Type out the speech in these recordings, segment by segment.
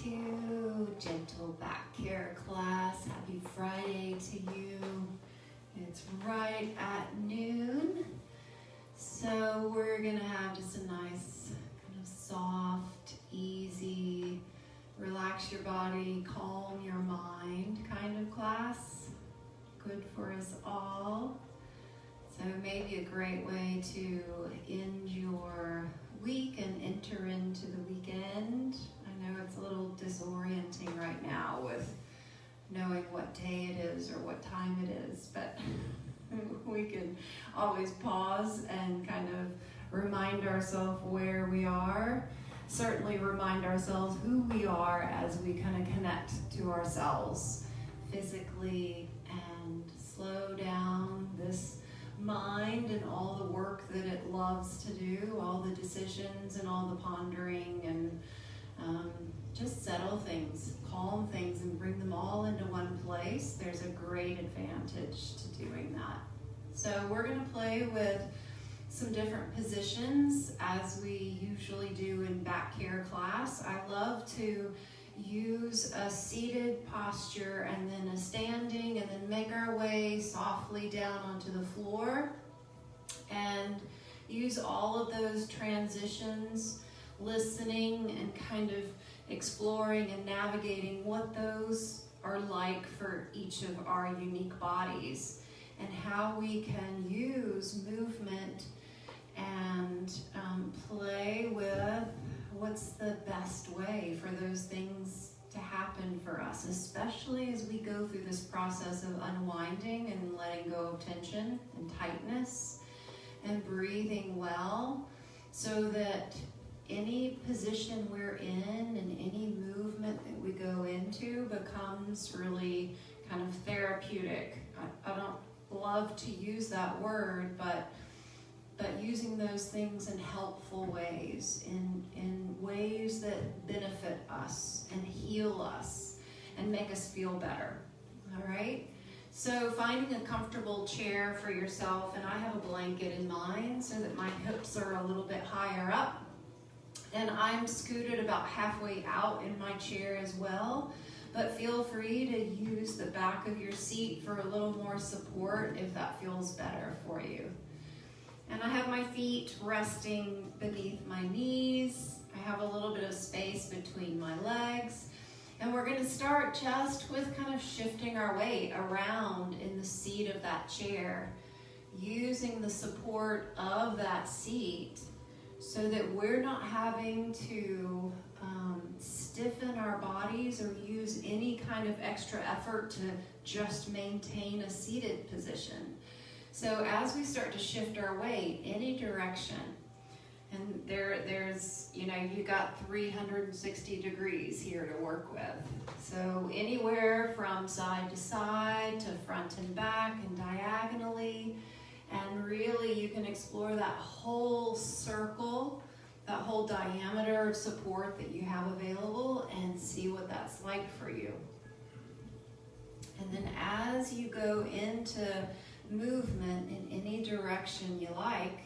to Gentle Back Care class. Happy Friday to you. It's right at noon. So we're gonna have just a nice, kind of soft, easy, relax your body, calm your mind kind of class. Good for us all. So maybe a great way to end your week and enter into the weekend. I know it's a little disorienting right now with knowing what day it is or what time it is, but we can always pause and kind of remind ourselves where we are. Certainly remind ourselves who we are as we kind of connect to ourselves physically and slow down this mind and all the work that it loves to do, all the decisions and all the pondering, and just settle things, calm things, and bring them all into one place. There's a great advantage to doing that. So we're going to play with some different positions as we usually do in back care class. I love to use a seated posture and then a standing, and then make our way softly down onto the floor and use all of those transitions, listening and kind of exploring and navigating what those are like for each of our unique bodies, and how we can use movement and play with what's the best way for those things to happen for us, especially as we go through this process of unwinding and letting go of tension and tightness and breathing well, so that any position we're in and any movement that we go into becomes really kind of therapeutic. I don't love to use that word, but using those things in helpful ways, in ways that benefit us and heal us and make us feel better. All right? So finding a comfortable chair for yourself, and I have a blanket in mine so that my hips are a little bit higher up. And I'm scooted about halfway out in my chair as well, but feel free to use the back of your seat for a little more support if that feels better for you. And I have my feet resting beneath my knees. I have a little bit of space between my legs. And we're going to start just with kind of shifting our weight around in the seat of that chair, using the support of that seat so that we're not having to stiffen our bodies or use any kind of extra effort to just maintain a seated position. So as we start to shift our weight any direction, and there's, you got 360 degrees here to work with. So anywhere from side to side to front and back and diagonally, and really you can explore that whole circle, that whole diameter of support that you have available, and see what that's like for you. And then as you go into movement in any direction you like,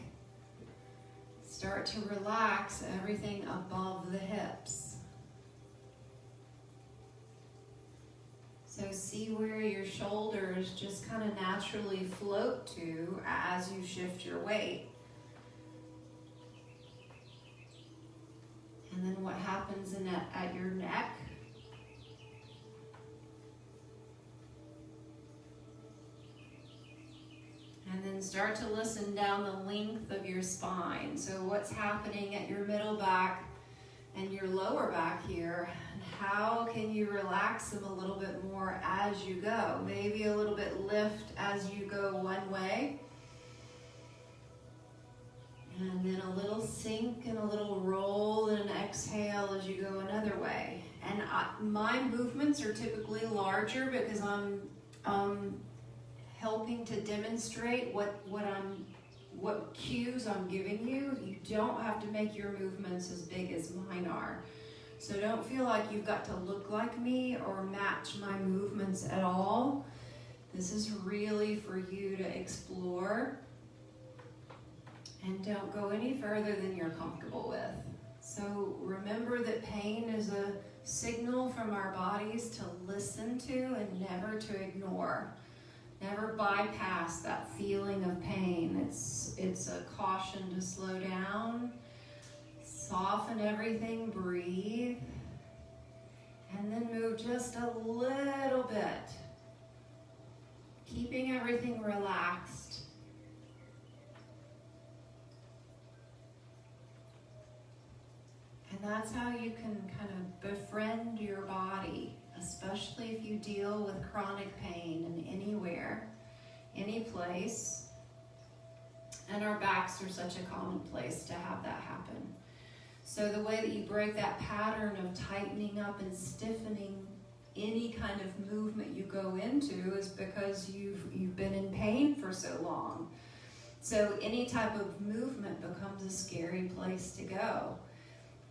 start to relax everything above the hips. So see where your shoulders just kind of naturally float to as you shift your weight. And then what happens at your neck. And then start to listen down the length of your spine. So what's happening at your middle back and your lower back here, and how can you relax them a little bit more as you go? Maybe a little bit lift as you go one way, and then a little sink and a little roll and an exhale as you go another way. And my movements are typically larger because I'm helping to demonstrate what cues I'm giving you. You don't have to make your movements as big as mine are. So don't feel like you've got to look like me or match my movements at all. This is really for you to explore, and don't go any further than you're comfortable with. So remember that pain is a signal from our bodies to listen to and never to ignore. Never bypass that feeling of pain. It's a caution to slow down, soften everything, breathe, and then move just a little bit, keeping everything relaxed. And that's how you can kind of befriend your body, especially if you deal with chronic pain in anywhere, any place. And our backs are such a common place to have that happen. So the way that you break that pattern of tightening up and stiffening any kind of movement you go into is because you've been in pain for so long. So any type of movement becomes a scary place to go.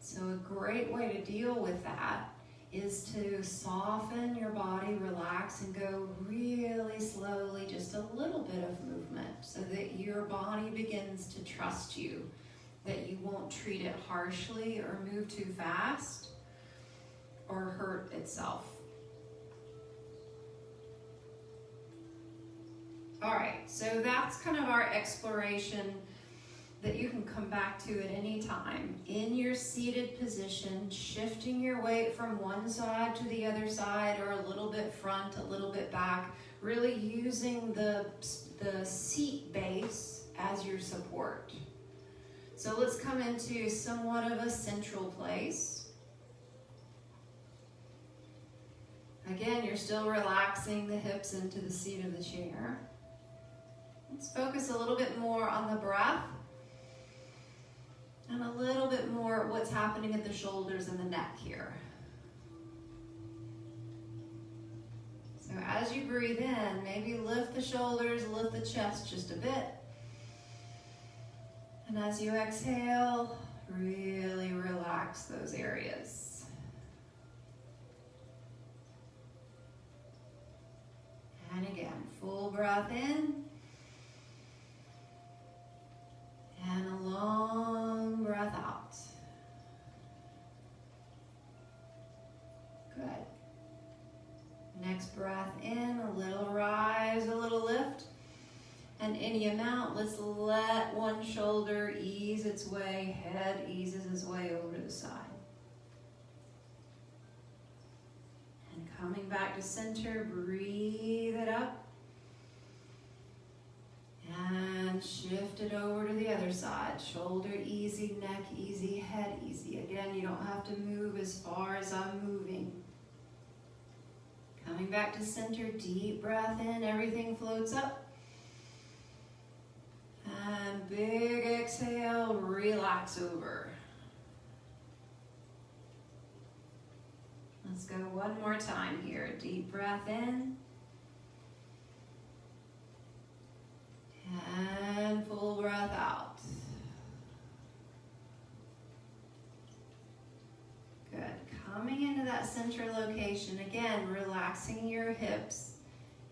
So a great way to deal with that is to soften your body, relax, and go really slowly, just a little bit of movement so that your body begins to trust you, that you won't treat it harshly or move too fast or hurt itself. All right, so that's kind of our exploration that you can come back to at any time. In your seated position, shifting your weight from one side to the other side, or a little bit front, a little bit back, really using the seat base as your support. So let's come into somewhat of a central place. Again, you're still relaxing the hips into the seat of the chair. Let's focus a little bit more on the breath and a little bit more what's happening at the shoulders and the neck here. So as you breathe in, maybe lift the shoulders, lift the chest just a bit. And as you exhale, really relax those areas. And again, full breath in. And a long breath out. Good. Next breath in, a little rise, a little lift. And any amount, let's let one shoulder ease its way, head eases its way over to the side. And coming back to center, breathe it up. And shift it over to the other side. Shoulder easy, neck easy, head easy. Again, you don't have to move as far as I'm moving. Coming back to center, deep breath in, everything floats up. And big exhale, relax over. Let's go one more time here. Deep breath in. And full breath out. Good. Coming into that center location, again, relaxing your hips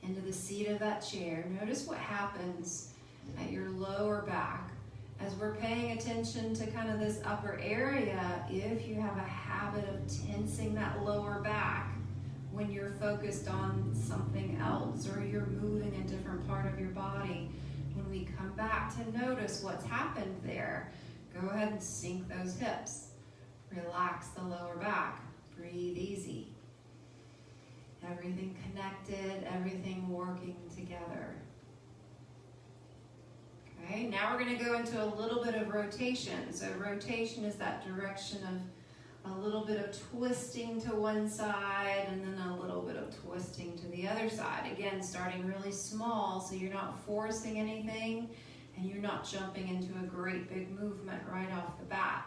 into the seat of that chair. Notice what happens at your lower back as we're paying attention to kind of this upper area. If you have a habit of tensing that lower back when you're focused on something else or you're moving a different part of your body, when we come back to notice what's happened there, go ahead and sink those hips. Relax the lower back. Breathe easy. Everything connected, everything working together. Okay, now we're going to go into a little bit of rotation. So rotation is that direction of a little bit of twisting to one side and then a little bit of twisting to the other side. Again, starting really small so you're not forcing anything and you're not jumping into a great big movement right off the bat.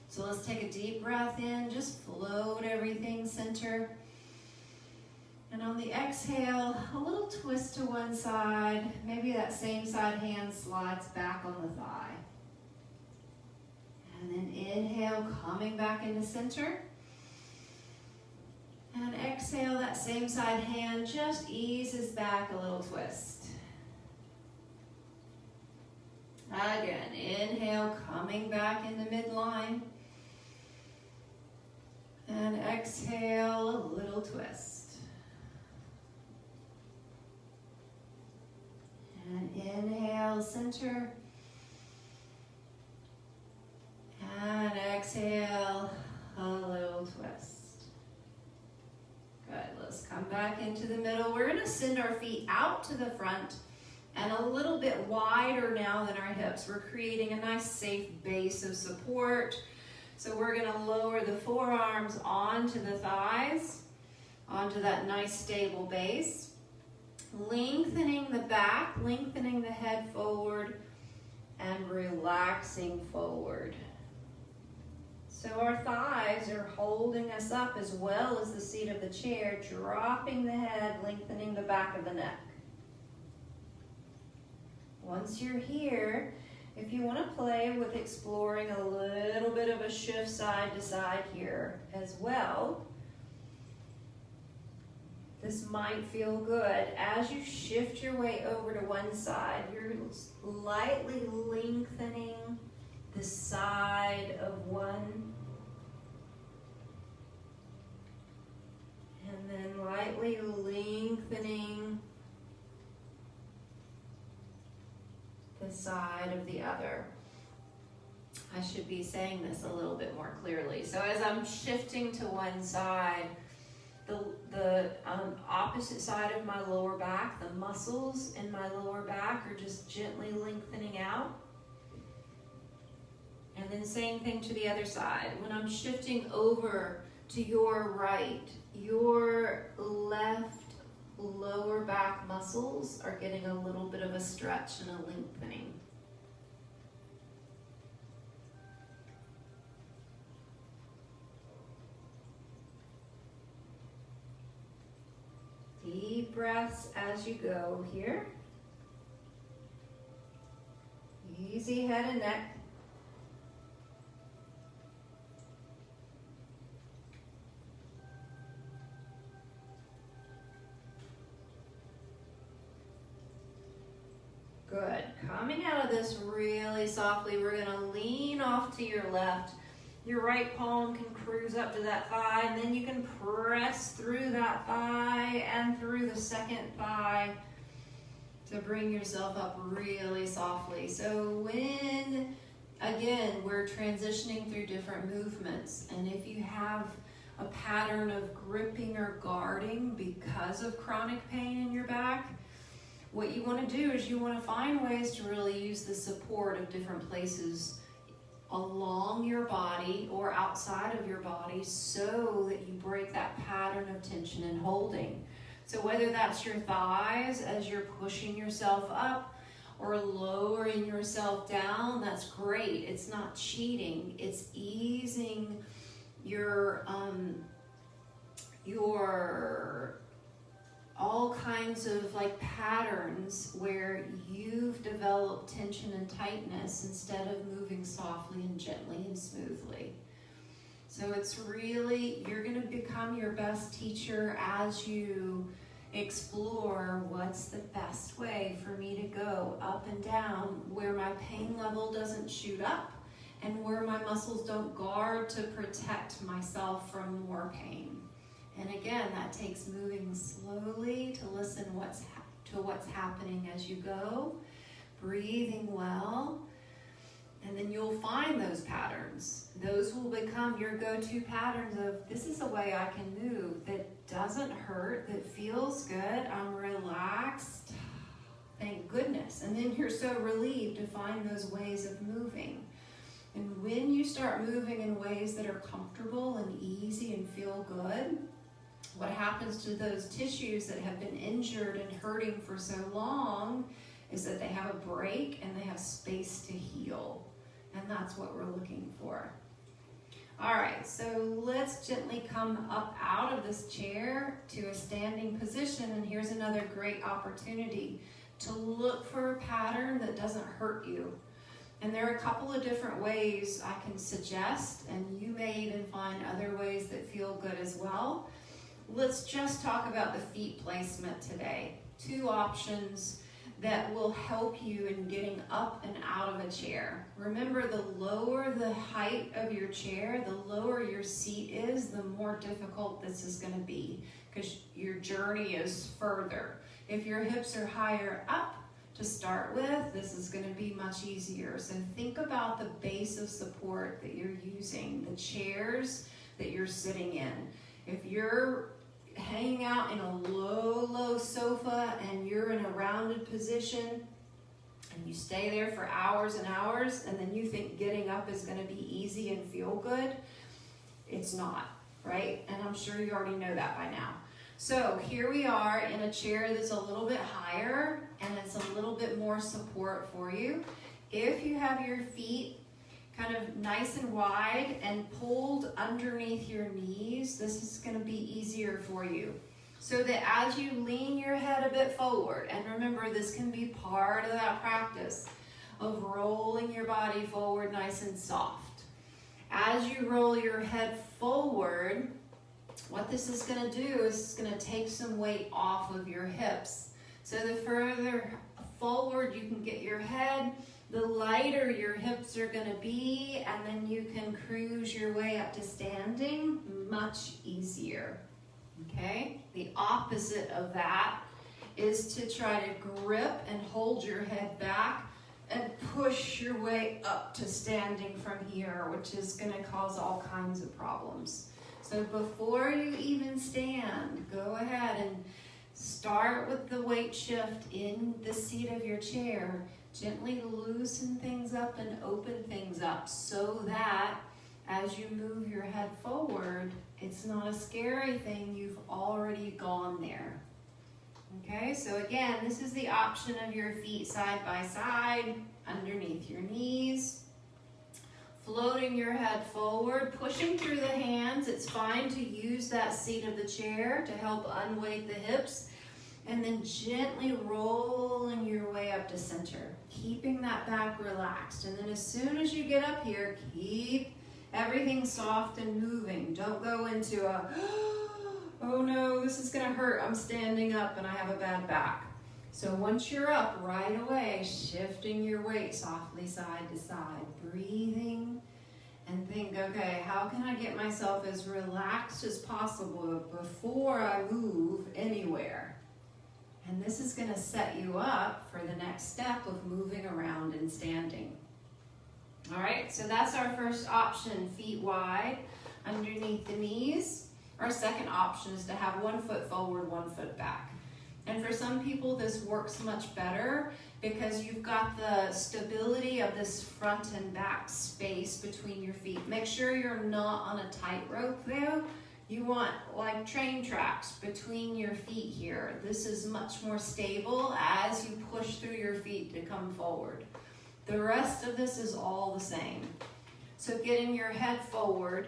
So let's take a deep breath in, just float everything center. And on the exhale, a little twist to one side. Maybe that same side hand slides back on the thigh. And then inhale, coming back into center. And exhale, that same side hand just eases back a little twist. Again, inhale, coming back into midline. And exhale, a little twist. And inhale, center. And exhale, a little twist. Good, let's come back into the middle. We're gonna send our feet out to the front and a little bit wider now than our hips. We're creating a nice safe base of support. So we're gonna lower the forearms onto the thighs, onto that nice stable base. Lengthening the back, lengthening the head forward, and relaxing forward. So our thighs are holding us up as well as the seat of the chair, dropping the head, lengthening the back of the neck. Once you're here, if you want to play with exploring a little bit of a shift side to side here as well, this might feel good. As you shift your way over to one side, you're lightly lengthening the side of one, and then lightly lengthening the side of the other. I should be saying this a little bit more clearly. So as I'm shifting to one side, the opposite side of my lower back, the muscles in my lower back are just gently lengthening out. And then same thing to the other side. When I'm shifting over to your right, your left lower back muscles are getting a little bit of a stretch and a lengthening. Deep breaths as you go here. Easy head and neck. Good. Coming out of this really softly, we're going to lean off to your left. Your right palm can cruise up to that thigh, and then you can press through that thigh and through the second thigh to bring yourself up really softly. So when, again, we're transitioning through different movements, and if you have a pattern of gripping or guarding because of chronic pain in your back, what you want to do is you want to find ways to really use the support of different places along your body or outside of your body so that you break that pattern of tension and holding. So whether that's your thighs as you're pushing yourself up or lowering yourself down, that's great. It's not cheating. It's easing your all kinds of like patterns where you've developed tension and tightness instead of moving softly and gently and smoothly. So it's really, you're going to become your best teacher as you explore what's the best way for me to go up and down where my pain level doesn't shoot up and where my muscles don't guard to protect myself from more pain. And again, that takes moving slowly to listen to what's happening as you go, breathing well, and then you'll find those patterns. Those will become your go-to patterns of, this is a way I can move that doesn't hurt, that feels good, I'm relaxed, thank goodness. And then you're so relieved to find those ways of moving. And when you start moving in ways that are comfortable and easy and feel good, what happens to those tissues that have been injured and hurting for so long is that they have a break and they have space to heal. And that's what we're looking for. All right, so let's gently come up out of this chair to a standing position. And here's another great opportunity to look for a pattern that doesn't hurt you. And there are a couple of different ways I can suggest, and you may even find other ways that feel good as well. Let's just talk about the feet placement today. Two options that will help you in getting up and out of a chair. Remember, the lower the height of your chair, the lower your seat is, the more difficult this is going to be because your journey is further. If your hips are higher up to start with, this is going to be much easier. So think about the base of support that you're using, the chairs that you're sitting in. If you're hanging out in a low sofa and you're in a rounded position and you stay there for hours and hours and then you think getting up is going to be easy and feel good, it's not, right? And I'm sure you already know that by now. So here we are in a chair that's a little bit higher and it's a little bit more support for you. If you have your feet kind of nice and wide and pulled underneath your knees, this is going to be easier for you. So that as you lean your head a bit forward, and remember this can be part of that practice of rolling your body forward nice and soft. As you roll your head forward, what this is going to do is it's going to take some weight off of your hips. So the further forward you can get your head, the lighter your hips are going to be, and then you can cruise your way up to standing much easier. Okay? The opposite of that is to try to grip and hold your head back and push your way up to standing from here, which is going to cause all kinds of problems. So before you even stand, go ahead and start with the weight shift in the seat of your chair. Gently loosen things up and open things up so that as you move your head forward, it's not a scary thing. You've already gone there. Okay, so again, this is the option of your feet side by side, underneath your knees. Floating your head forward, pushing through the hands. It's fine to use that seat of the chair to help unweight the hips. And then gently rolling your way up to center, keeping that back relaxed. And then as soon as you get up here, keep everything soft and moving. Don't go into a, oh no, this is gonna hurt. I'm standing up and I have a bad back. So once you're up, right away, shifting your weight softly side to side, breathing, and think, okay, how can I get myself as relaxed as possible before I move anywhere? And this is going to set you up for the next step of moving around and standing. All right, so that's our first option, feet wide, underneath the knees. Our second option is to have 1 foot forward, 1 foot back. And for some people, this works much better because you've got the stability of this front and back space between your feet. Make sure you're not on a tightrope though. You want like train tracks between your feet here. This is much more stable as you push through your feet to come forward. The rest of this is all the same. So getting your head forward,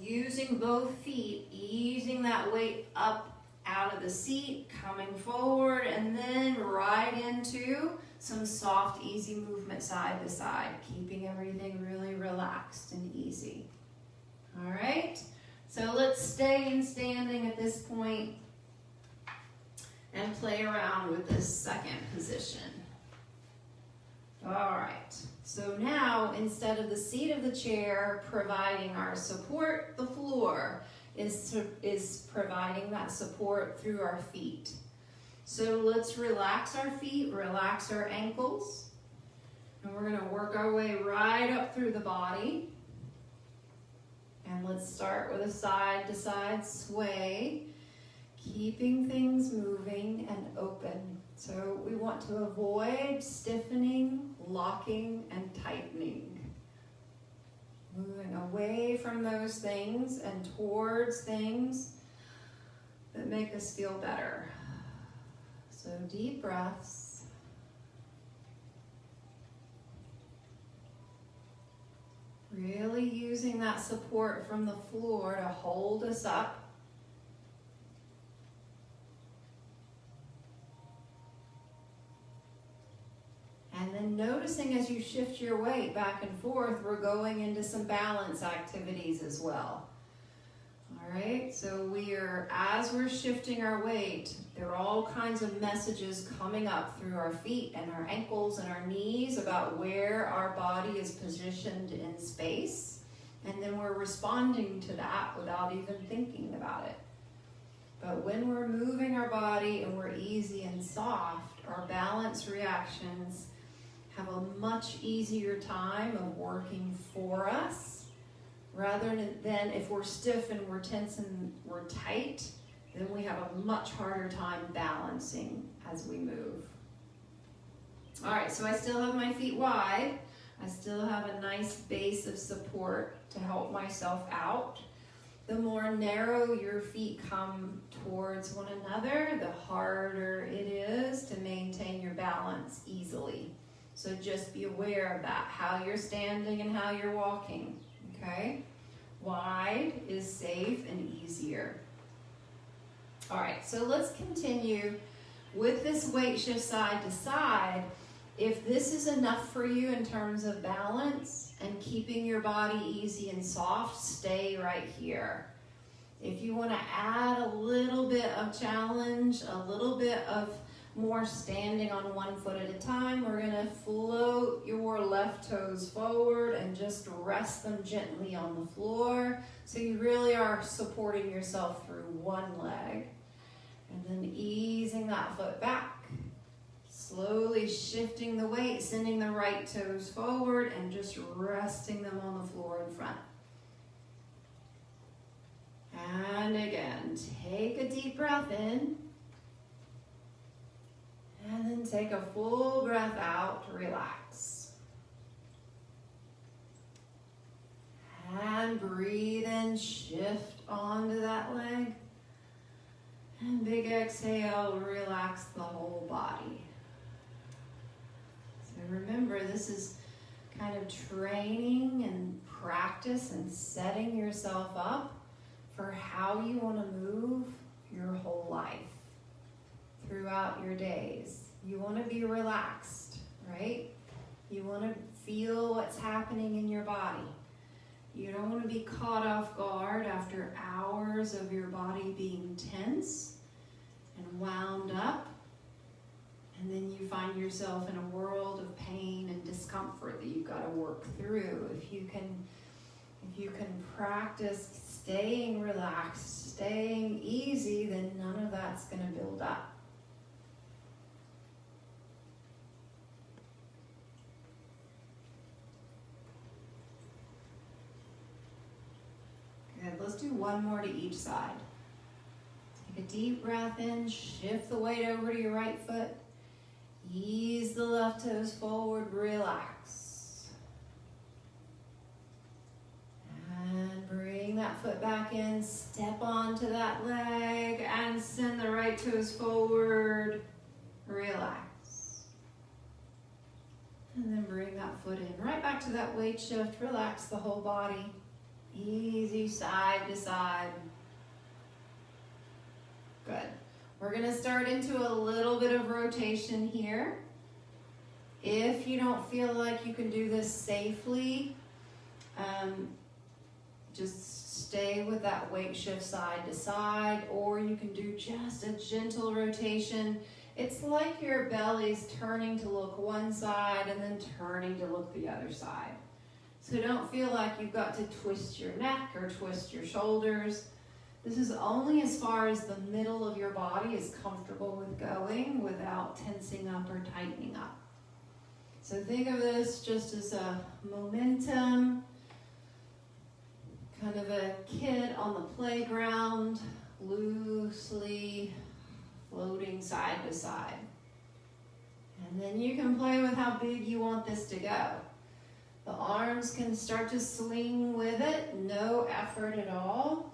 using both feet, easing that weight up out of the seat, coming forward, and then right into some soft, easy movement side to side, keeping everything really relaxed and easy. All right, so let's stay in standing at this point and play around with this second position. All right, so now instead of the seat of the chair providing our support, the floor is providing that support through our feet. So let's relax our feet, relax our ankles, and we're going to work our way right up through the body. And let's start with a side-to-side sway, keeping things moving and open. So we want to avoid stiffening, locking, and tightening. Moving away from those things and towards things that make us feel better. So deep breaths. Really using that support from the floor to hold us up. And then noticing as you shift your weight back and forth, we're going into some balance activities as well. All right, so as we're shifting our weight, there are all kinds of messages coming up through our feet and our ankles and our knees about where our body is positioned in space. And then we're responding to that without even thinking about it. But when we're moving our body and we're easy and soft, our balance reactions have a much easier time of working for us, rather than if we're stiff and we're tense and we're tight, then we have a much harder time balancing as we move. All right, so I still have my feet wide. I still have a nice base of support to help myself out. The more narrow your feet come towards one another, the harder it is to maintain your balance easily. So just be aware of that, how you're standing and how you're walking, okay? Wide is safe and easier. All right, so let's continue with this weight shift side to side. If this is enough for you in terms of balance and keeping your body easy and soft, stay right here. If you want to add a little bit of challenge, a little bit of more standing on one foot at a time, we're going to float your left toes forward and just rest them gently on the floor. So you really are supporting yourself through one leg. And then easing that foot back. Slowly shifting the weight, sending the right toes forward and just resting them on the floor in front. And again, take a deep breath in. And then take a full breath out to relax. And breathe in, shift onto that leg. And big exhale, relax the whole body. So remember, this is kind of training and practice and setting yourself up for how you want to move your whole life throughout your days. You want to be relaxed, right? You want to feel what's happening in your body. You don't want to be caught off guard after hours of your body being tense and wound up, and then you find yourself in a world of pain and discomfort that you've got to work through. If you can practice staying relaxed, staying easy, then none of that's going to build up. Good, let's do one more to each side. Take a deep breath in, shift the weight over to your right foot. Ease the left toes forward, relax. And bring that foot back in, step onto that leg, and send the right toes forward, relax. And then bring that foot in, right back to that weight shift, relax the whole body. Easy side to side. Good. We're going to start into a little bit of rotation here. If you don't feel like you can do this safely, just stay with that weight shift side to side, or you can do just a gentle rotation. It's like your belly's turning to look one side and then turning to look the other side. So don't feel like you've got to twist your neck or twist your shoulders. This is only as far as the middle of your body is comfortable with going without tensing up or tightening up. So think of this just as a momentum, kind of a kid on the playground, loosely floating side to side. And then you can play with how big you want this to go. The arms can start to swing with it, no effort at all.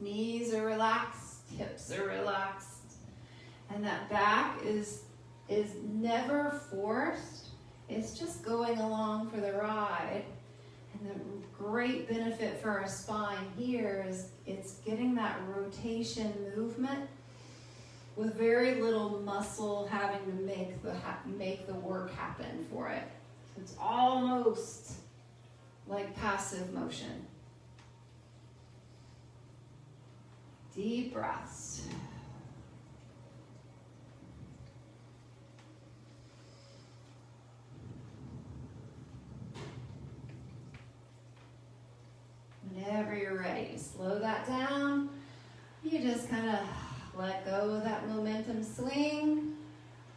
Knees are relaxed, hips are relaxed. And that back is never forced. It's just going along for the ride. And the great benefit for our spine here is it's getting that rotation movement with very little muscle having to make the work happen for it. So it's almost like passive motion. Deep breaths. Whenever you're ready to slow that down, you just kind of let go of that momentum swing.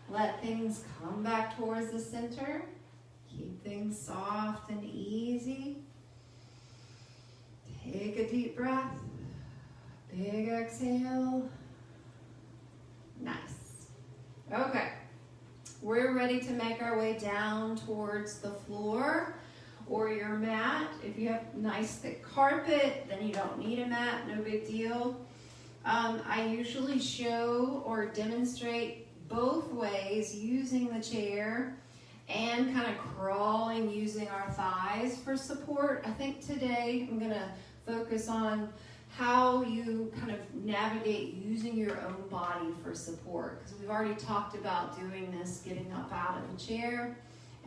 Let things come back towards the center. Keep things soft and easy. Take a deep breath. Big exhale. Nice. Okay. We're ready to make our way down towards the floor or your mat. If you have nice thick carpet, then you don't need a mat, no big deal. I usually show or demonstrate both ways, using the chair and kind of crawling using our thighs for support. I think today I'm going to focus on how you kind of navigate using your own body for support, because we've already talked about doing this, getting up out of the chair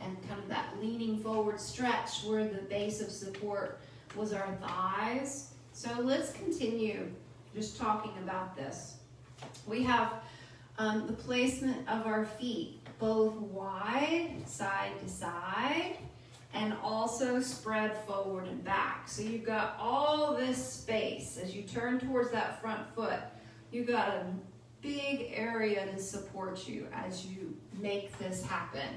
and kind of that leaning forward stretch where the base of support was our thighs. So let's continue just talking about this. We have the placement of our feet both wide, side to side, and also spread forward and back. So you've got all this space. As you turn towards that front foot, you've got a big area to support you as you make this happen,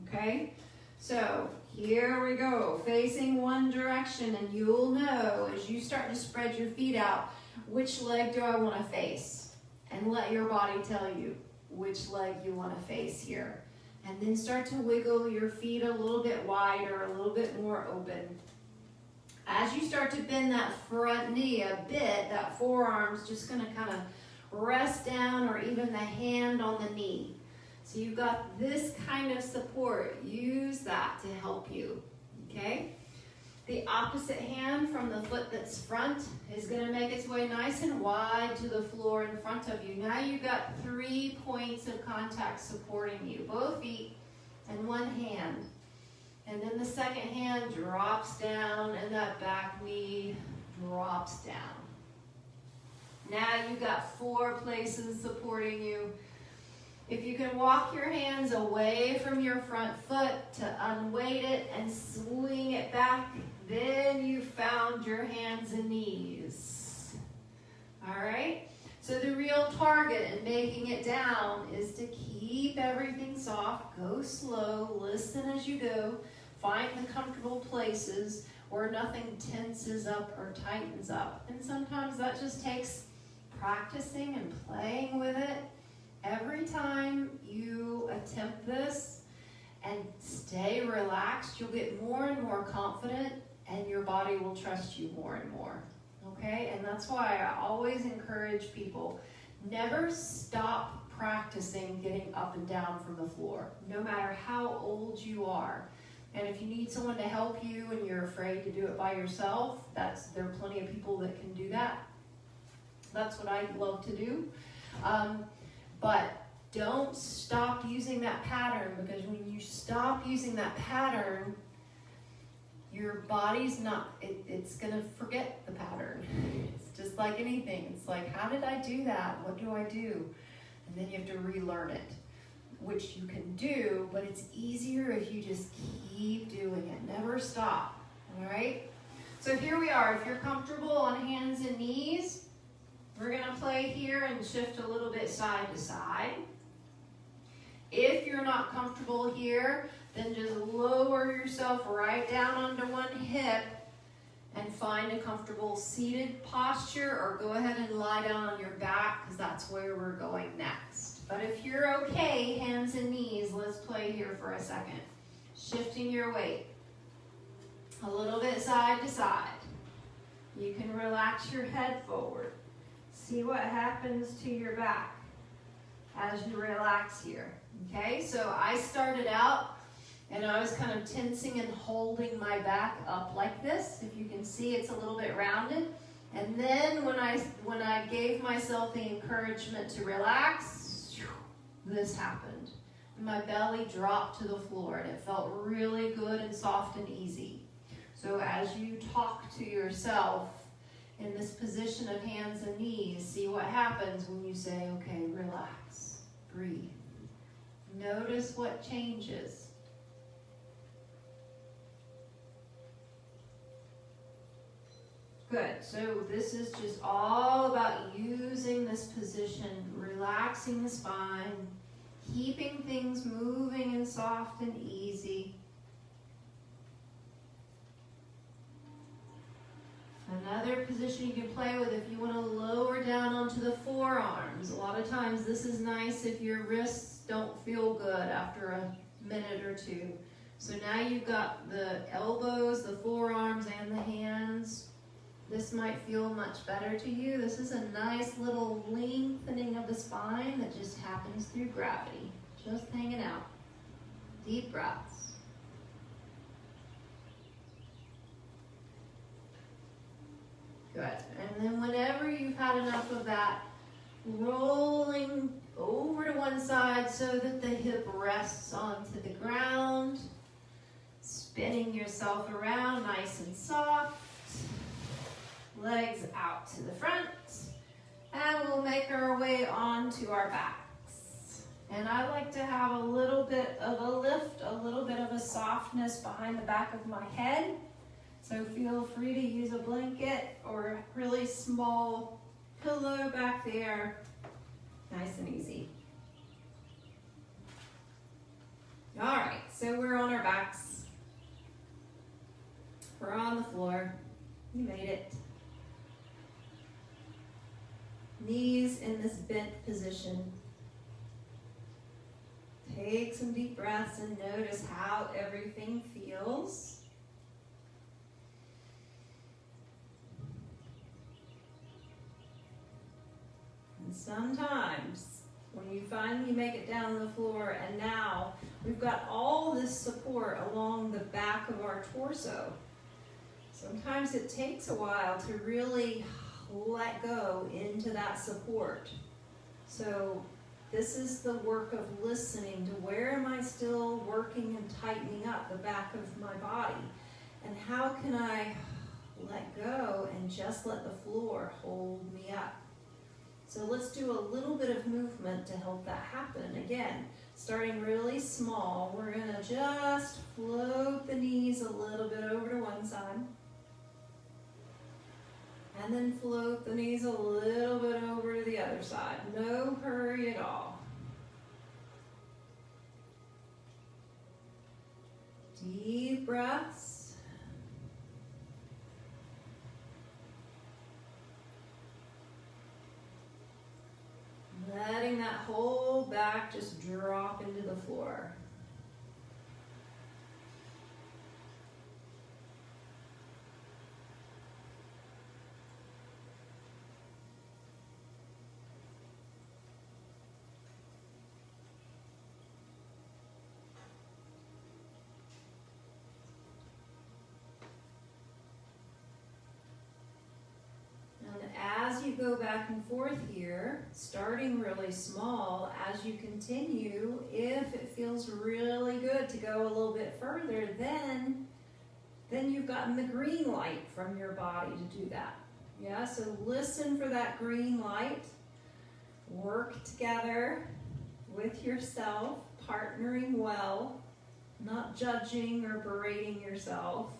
okay? So here we go, facing one direction, and you'll know as you start to spread your feet out, which leg do I want to face? And let your body tell you which leg you want to face here. And then start to wiggle your feet a little bit wider, a little bit more open. As you start to bend that front knee a bit, that forearm's just going to kind of rest down, or even the hand on the knee. So you've got this kind of support. Use that to help you, okay? The opposite hand from the foot that's front is going to make its way nice and wide to the floor in front of you. Now you've got 3 points of contact supporting you, both feet and one hand. And then the second hand drops down and that back knee drops down. Now you've got 4 places supporting you. If you can walk your hands away from your front foot to unweight it and swing it back, then you found your hands and knees. All right? So the real target in making it down is to keep everything soft, go slow, listen as you go, find the comfortable places where nothing tenses up or tightens up. And sometimes that just takes practicing and playing with it. Every time you attempt this and stay relaxed, you'll get more and more confident, and your body will trust you more and more, okay? And that's why I always encourage people, never stop practicing getting up and down from the floor, no matter how old you are. And if you need someone to help you and you're afraid to do it by yourself, there are plenty of people that can do that. That's what I love to do. But don't stop using that pattern, because when you stop using that pattern, your body's it's going to forget the pattern. It's just like anything. It's like, how did I do that? What do I do? And then you have to relearn it, which you can do, but it's easier if you just keep doing it. Never stop, all right? So here we are. If you're comfortable on hands and knees, we're going to play here and shift a little bit side to side. If you're not comfortable here, then just lower yourself right down onto one hip and find a comfortable seated posture, or go ahead and lie down on your back, because that's where we're going next. But if you're okay, hands and knees, let's play here for a second. Shifting your weight a little bit side to side. You can relax your head forward. See what happens to your back as you relax here, okay? So I started out and I was kind of tensing and holding my back up like this. If you can see, it's a little bit rounded. And then when I gave myself the encouragement to relax, this happened. My belly dropped to the floor and it felt really good and soft and easy. So as you talk to yourself in this position of hands and knees. See what happens when you say, okay, relax, breathe. Notice what changes. Good. So this is just all about using this position, relaxing the spine, keeping things moving and soft and easy. Another position you can play with if you want to lower down onto the forearms. A lot of times this is nice if your wrists don't feel good after a minute or two. So now you've got the elbows, the forearms, and the hands. This might feel much better to you. This is a nice little lengthening of the spine that just happens through gravity. Just hanging out. Deep breaths. Good. And then whenever you've had enough of that, rolling over to one side so that the hip rests onto the ground. Spinning yourself around nice and soft. Legs out to the front. And we'll make our way onto our backs. And I like to have a little bit of a lift, a little bit of a softness behind the back of my head. So feel free to use a blanket or a really small pillow back there. Nice and easy. All right, so we're on our backs. We're on the floor. You made it. Knees in this bent position. Take some deep breaths and notice how everything feels. And sometimes when you finally make it down the floor and now we've got all this support along the back of our torso. Sometimes it takes a while to really let go into that support. So this is the work of listening to where am I still working and tightening up the back of my body, and how can I let go and just let the floor hold me up. So let's do a little bit of movement to help that happen. Again, starting really small, we're gonna just float the knees a little bit over to one side. And then float the knees a little bit over to the other side. No hurry at all. Deep breaths. Letting that whole back just drop into the floor. As you go back and forth here, starting really small, as you continue, if it feels really good to go a little bit further, then you've gotten the green light from your body to do that. Yeah, so listen for that green light. Work together with yourself, partnering well, not judging or berating yourself.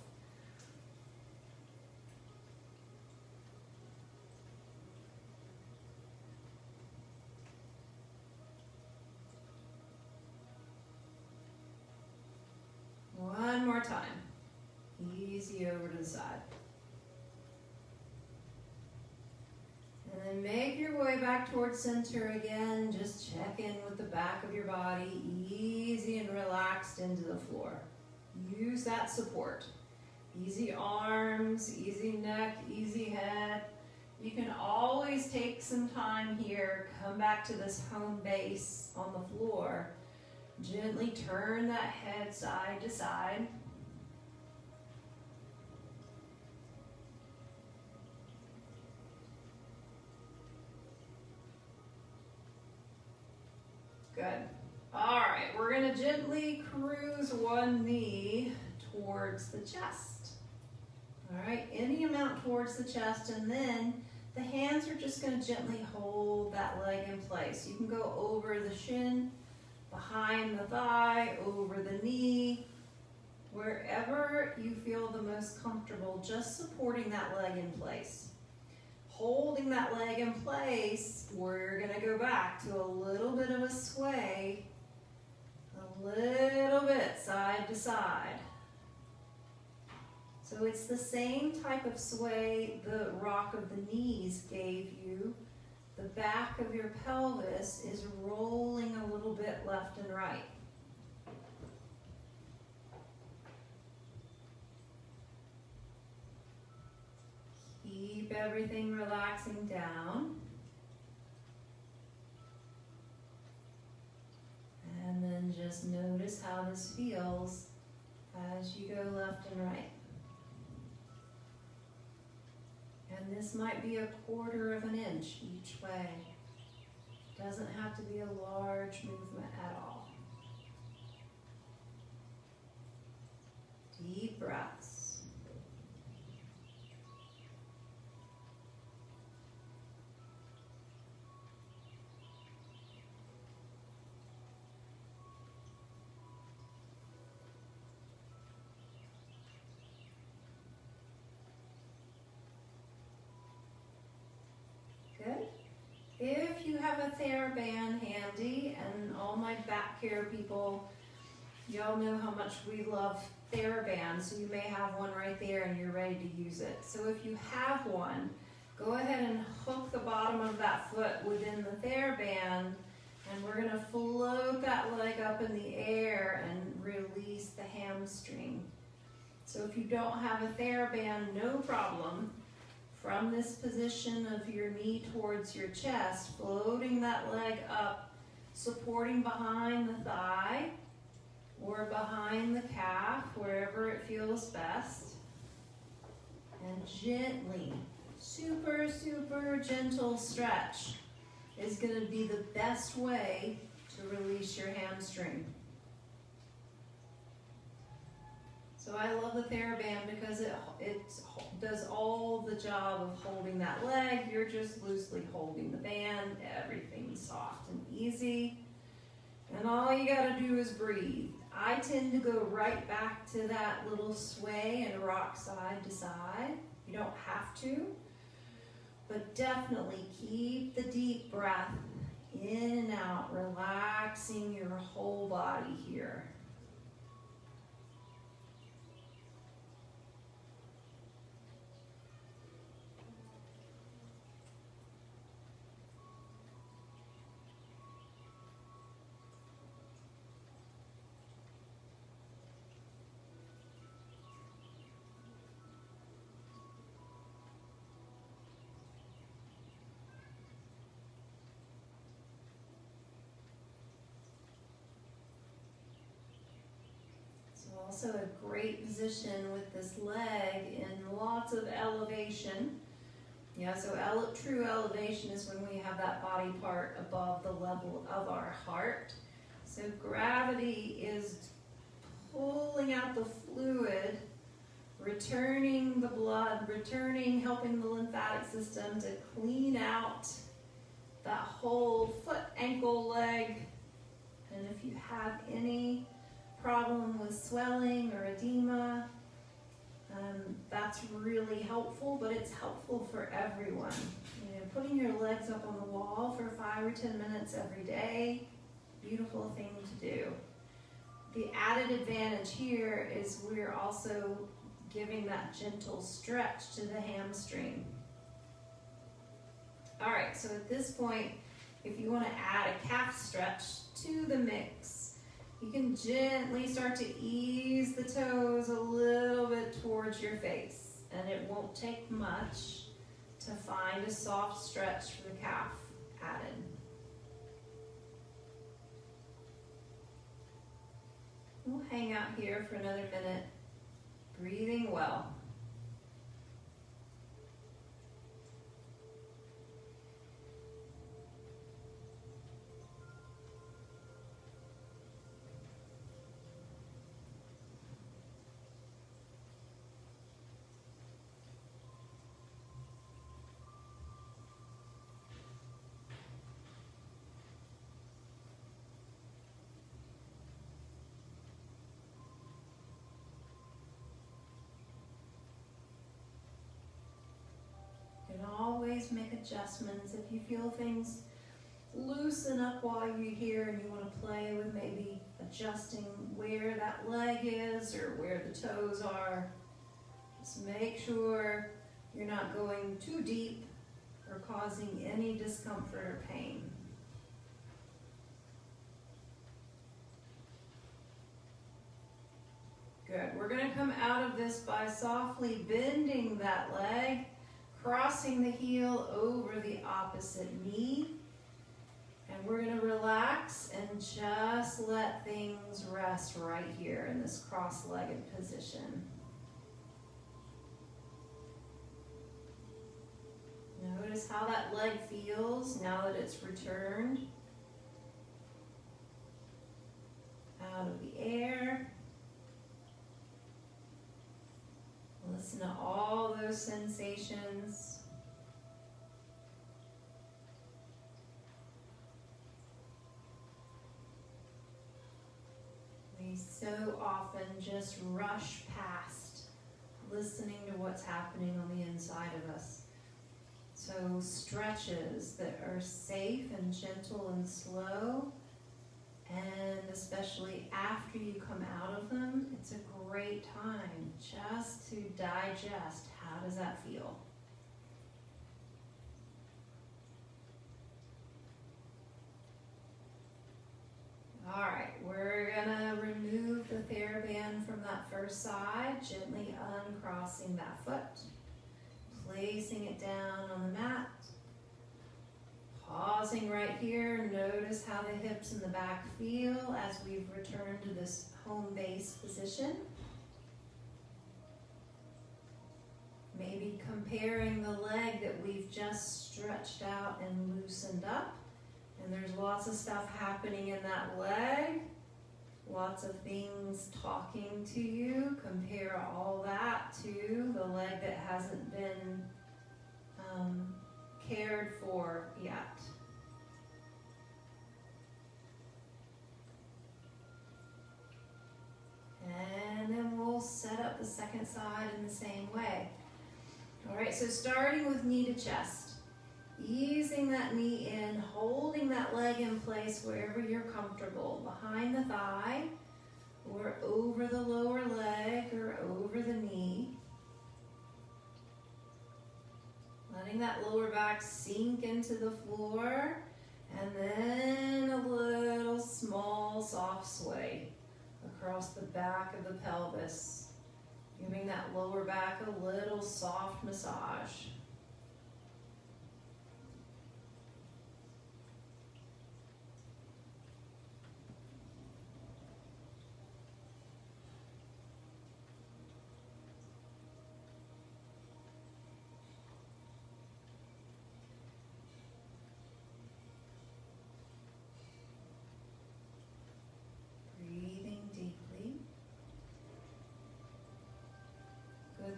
One more time. Easy over to the side. And then make your way back towards center again. Just check in with the back of your body. Easy and relaxed into the floor. Use that support. Easy arms, easy neck, easy head. You can always take some time here. Come back to this home base on the floor. Gently turn that head side to side. Good. All right, we're going to gently cruise one knee towards the chest. All right, any amount towards the chest, and then the hands are just going to gently hold that leg in place. You can go over the shin, behind the thigh, over the knee, wherever you feel the most comfortable, just supporting that leg in place. Holding that leg in place, we're going to go back to a little bit of a sway, a little bit side to side. So it's the same type of sway the rock of the knees gave you. The back of your pelvis is rolling a little bit left and right. Keep everything relaxing down. And then just notice how this feels as you go left and right. And this might be a 1/4 of an inch each way. Doesn't have to be a large movement at all. Deep breaths. Good. If you have a TheraBand handy, and all my back care people, y'all know how much we love TheraBand, so you may have one right there and you're ready to use it. So if you have one, go ahead and hook the bottom of that foot within the TheraBand, and we're going to float that leg up in the air and release the hamstring. So if you don't have a TheraBand, no problem. From this position of your knee towards your chest, floating that leg up, supporting behind the thigh or behind the calf, wherever it feels best. And gently, super, super gentle stretch is going to be the best way to release your hamstring. So I love the TheraBand because it does all the job of holding that leg. You're just loosely holding the band. Everything's soft and easy. And all you got to do is breathe. I tend to go right back to that little sway and rock side to side. You don't have to, but definitely keep the deep breath in and out, relaxing your whole body here. Also a great position with this leg in lots of elevation. Yeah, so true elevation is when we have that body part above the level of our heart. So gravity is pulling out the fluid, returning the blood, helping the lymphatic system to clean out that whole foot, ankle, leg. And if you have any problem with swelling or edema, that's really helpful, but it's helpful for everyone. You know, putting your legs up on the wall for 5 or 10 minutes every day, beautiful thing to do. The added advantage here is we're also giving that gentle stretch to the hamstring. All right, so at this point, if you want to add a calf stretch to the mix, you can gently start to ease the toes a little bit towards your face, and it won't take much to find a soft stretch for the calf added. We'll hang out here for another minute, breathing well. always make adjustments. If you feel things loosen up while you're here and you want to play with maybe adjusting where that leg is or where the toes are, just make sure you're not going too deep or causing any discomfort or pain. Good. We're going to come out of this by softly bending that leg, crossing the heel over the opposite knee. And we're going to relax and just let things rest right here in this cross-legged position. Notice how that leg feels now that it's returned out of the air. Listen to all those sensations. We so often just rush past listening to what's happening on the inside of us. So stretches that are safe and gentle and slow, and especially after you come out of them, it's a great time just to digest. How does that feel? All right, we're gonna remove the TheraBand from that first side, gently uncrossing that foot, placing it down on the mat. Pausing right here, notice how the hips and the back feel as we've returned to this home base position. Maybe comparing the leg that we've just stretched out and loosened up. And there's lots of stuff happening in that leg. Lots of things talking to you. Compare all that to the leg that hasn't been cared for yet. And then we'll set up the second side in the same way. All right, so starting with knee to chest. Easing that knee in, holding that leg in place wherever you're comfortable, behind the thigh, or over the lower leg, or over the knee. Letting that lower back sink into the floor, and then a little small soft sway across the back of the pelvis, giving that lower back a little soft massage.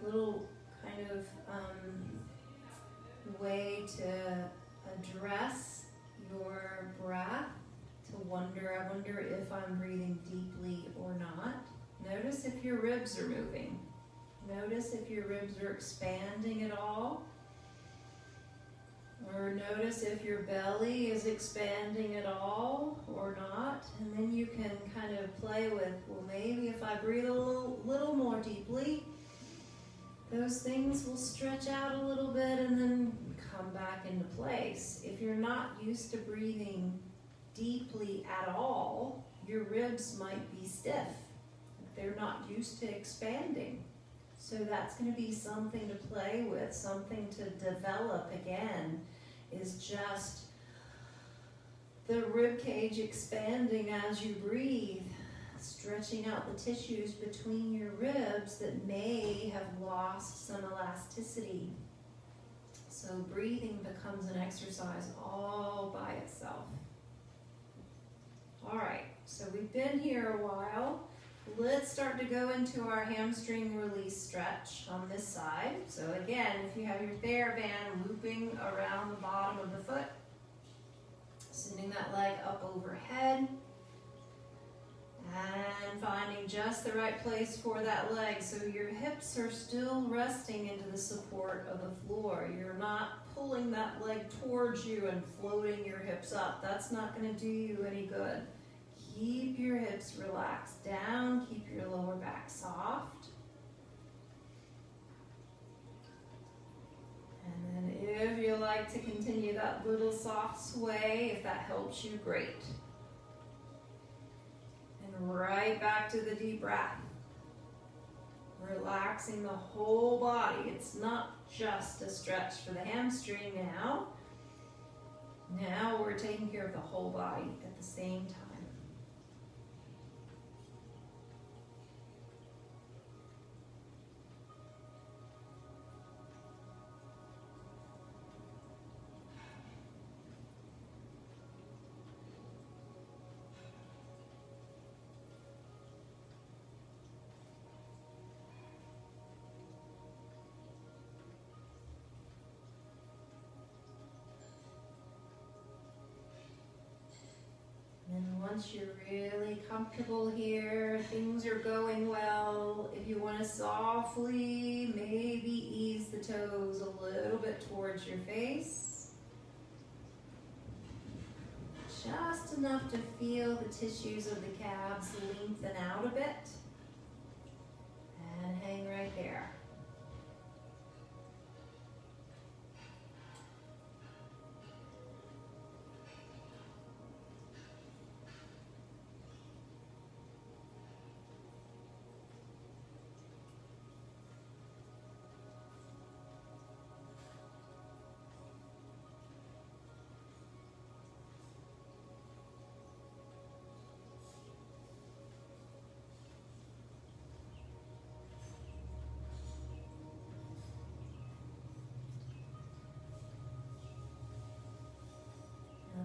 Little kind of way to address your breath, to wonder, I wonder if I'm breathing deeply or not. Notice if your ribs are moving. Notice if your ribs are expanding at all. Or notice if your belly is expanding at all or not. And then you can kind of play with, well, maybe if I breathe a little more deeply, those things will stretch out a little bit and then come back into place. If you're not used to breathing deeply at all, your ribs might be stiff. They're not used to expanding. So that's going to be something to play with, something to develop again, is just the rib cage expanding as you breathe. Stretching out the tissues between your ribs that may have lost some elasticity. So breathing becomes an exercise all by itself. All right, so we've been here a while. Let's start to go into our hamstring release stretch on this side. So again, if you have your TheraBand looping around the bottom of the foot, sending that leg up overhead, and finding just the right place for that leg so your hips are still resting into the support of the floor. You're not pulling that leg towards you and floating your hips up. That's not going to do you any good. Keep your hips relaxed down. Keep your lower back soft. And then if you like to continue that little soft sway, if that helps you, great. And right back to the deep breath. Relaxing the whole body. It's not just a stretch for the hamstring now. Now we're taking care of the whole body at the same time. And once you're really comfortable here, things are going well, if you want to softly maybe ease the toes a little bit towards your face. Just enough to feel the tissues of the calves lengthen out a bit. And hang right there.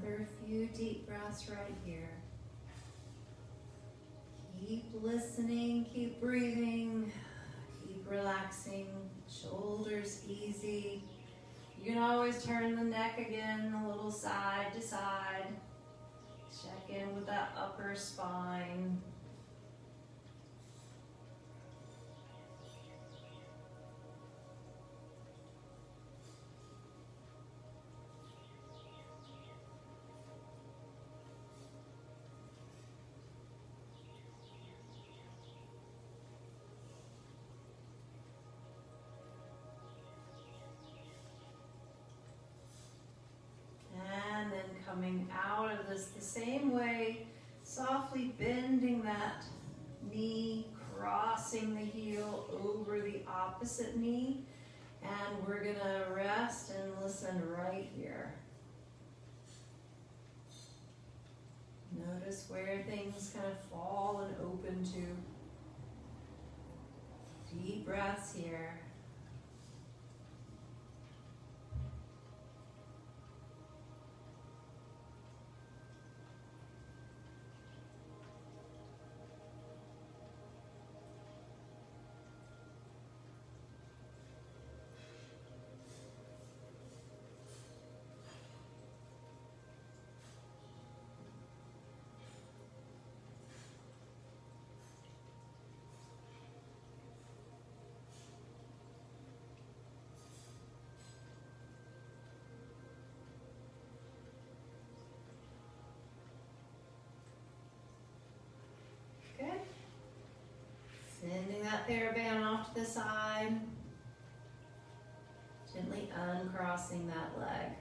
Another few deep breaths right here. Keep listening, keep breathing, keep relaxing, shoulders easy. You can always turn the neck again a little side to side. Check in with that upper spine. And then coming out of this the same way, softly bending that knee, crossing the heel over the opposite knee. And we're gonna rest and listen right here. Notice where things kind of fall and open to. Deep breaths here. Good. Sending that TheraBand off to the side. Gently uncrossing that leg.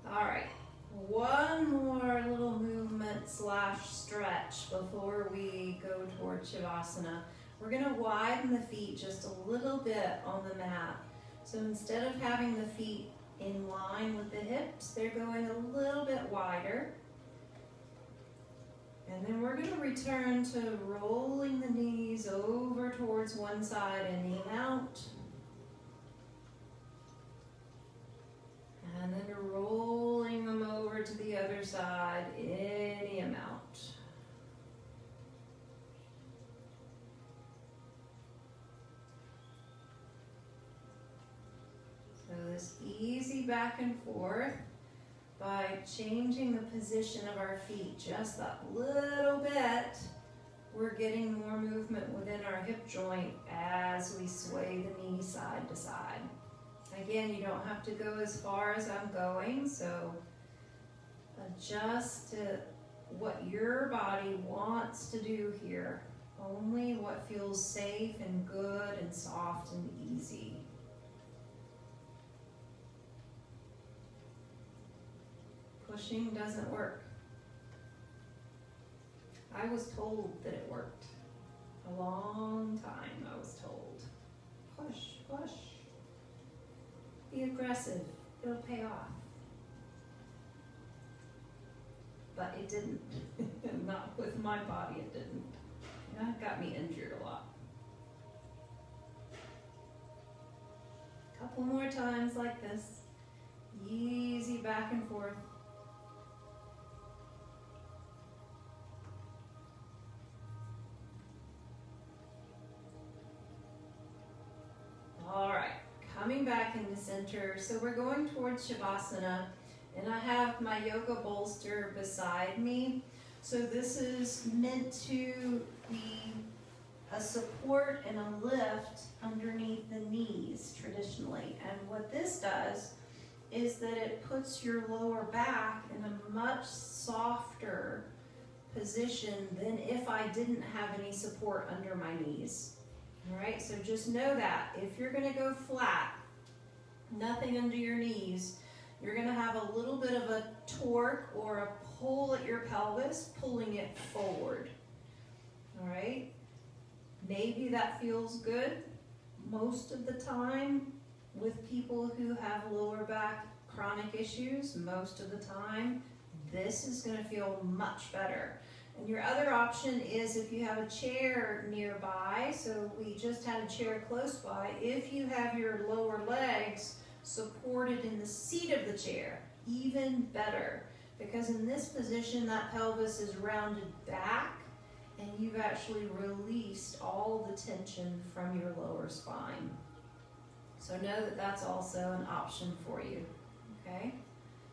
All right. One more little movement / stretch before we go toward Shavasana. We're going to widen the feet just a little bit on the mat. So instead of having the feet in line with the hips, they're going a little bit wider. And then we're going to return to rolling the knees over towards one side, inning out. And then rolling them over to the other side, any amount. So this easy back and forth by changing the position of our feet just that little bit, we're getting more movement within our hip joint as we sway the knee side to side. Again, you don't have to go as far as I'm going, so adjust to what your body wants to do here. Only what feels safe and good and soft and easy. Pushing doesn't work. I was told that it worked. A long time I was told. Push, push. Be aggressive. It'll pay off. But it didn't. Not with my body, it didn't. That got me injured a lot. Couple more times like this. Easy back and forth. All right, coming back into center. So we're going towards Shavasana, and I have my yoga bolster beside me. So this is meant to be a support and a lift underneath the knees traditionally. And what this does is that it puts your lower back in a much softer position than if I didn't have any support under my knees. All right, so just know that if you're gonna go flat, nothing under your knees, you're gonna have a little bit of a torque or a pull at your pelvis, pulling it forward. All right, maybe that feels good. Most of the time with people who have lower back chronic issues, most of the time, this is gonna feel much better. And your other option is if you have a chair nearby, so we just had a chair close by, if you have your lower legs supported in the seat of the chair, even better. Because in this position, that pelvis is rounded back and you've actually released all the tension from your lower spine. So know that that's also an option for you, okay?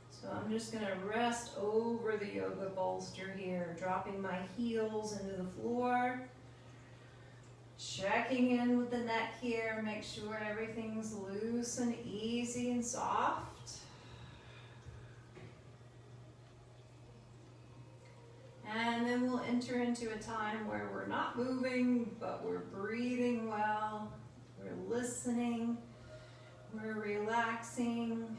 So I'm just gonna rest over the yoga bolster here, dropping my heels into the floor, checking in with the neck here, make sure everything's loose and easy and soft. And then we'll enter into a time where we're not moving, but we're breathing well, we're listening, we're relaxing.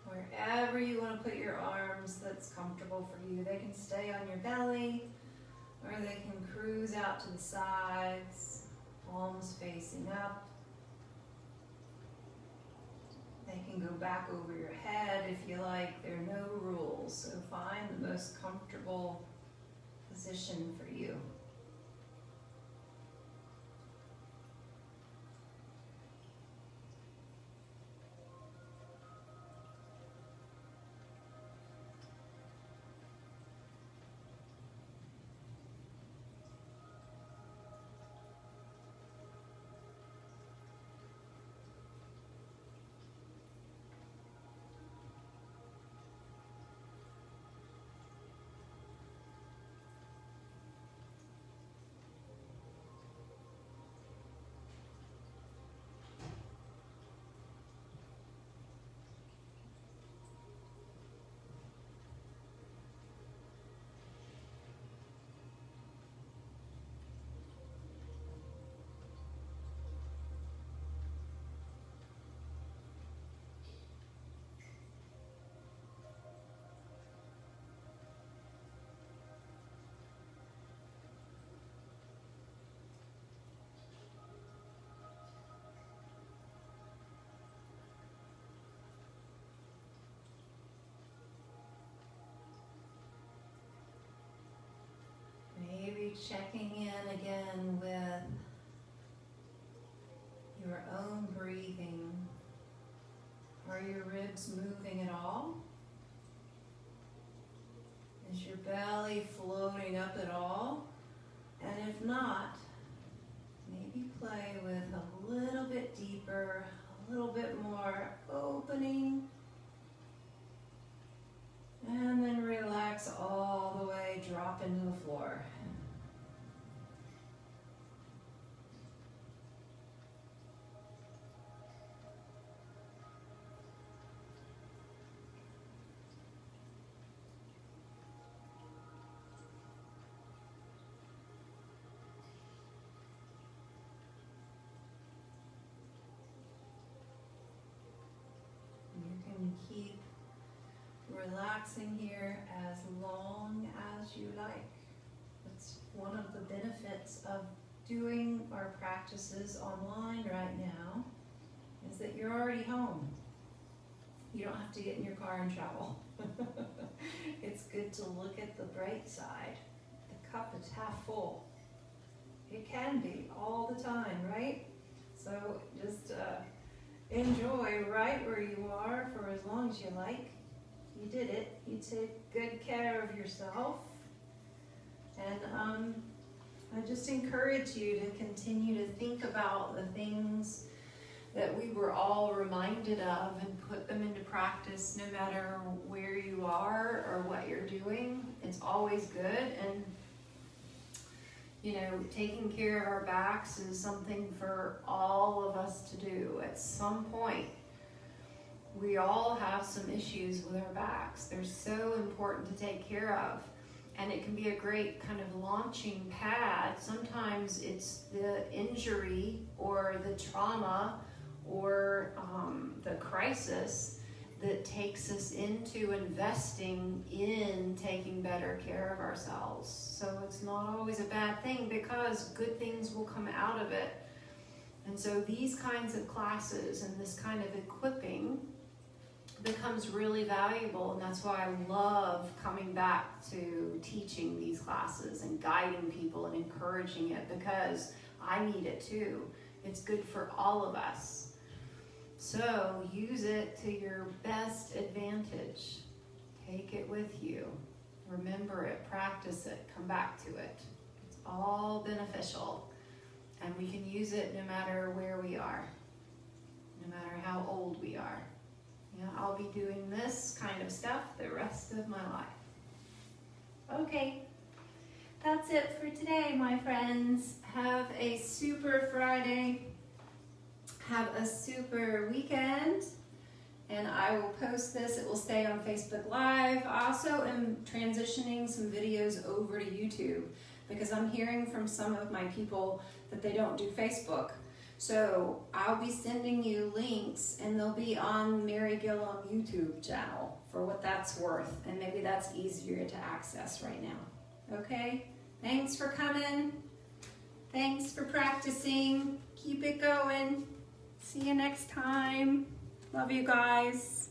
Wherever you want to put your arms that's comfortable for you. They can stay on your belly or they can cruise out to the sides, palms facing up. They can go back over your head if you like. There are no rules, so find the most comfortable position for you. Maybe checking in again with your own breathing. Are your ribs moving at all? Is your belly floating up at all? And if not, maybe play with a little bit deeper, A little bit more opening. And then relax all the way, drop into the floor. You can keep relaxing here as long as you like. That's one of the benefits of doing our practices online right now, is that you're already home. You don't have to get in your car and travel. It's good to look at the bright side. The cup is half full. It can be all the time, right? So just enjoy right where you are for as long as you like. You did it. You take good care of yourself. And I just encourage you to continue to think about the things that we were all reminded of and put them into practice no matter where you are or what you're doing. It's always good. And you know, taking care of our backs is something for all of us to do at some point. We all have some issues with our backs. They're so important to take care of. And it can be a great kind of launching pad. Sometimes it's the injury or the trauma or the crisis that takes us into investing in taking better care of ourselves. So it's not always a bad thing, because good things will come out of it. And so these kinds of classes and this kind of equipping becomes really valuable, and that's why I love coming back to teaching these classes and guiding people and encouraging it, because I need it too. It's good for all of us. So use it to your best advantage. Take it with you. Remember it, practice it, come back to it. It's all beneficial, and we can use it no matter where we are, no matter how old we are. Yeah, I'll be doing this kind of stuff the rest of my life. Okay, that's it for today, my friends. Have a super Friday. Have a super weekend. And I will post this. It will stay on Facebook Live. I also am transitioning some videos over to YouTube, because I'm hearing from some of my people that they don't do Facebook. So I'll be sending you links, and they'll be on Mary Gillum YouTube channel for what that's worth. And maybe that's easier to access right now. Okay? Thanks for coming. Thanks for practicing. Keep it going. See you next time. Love you guys.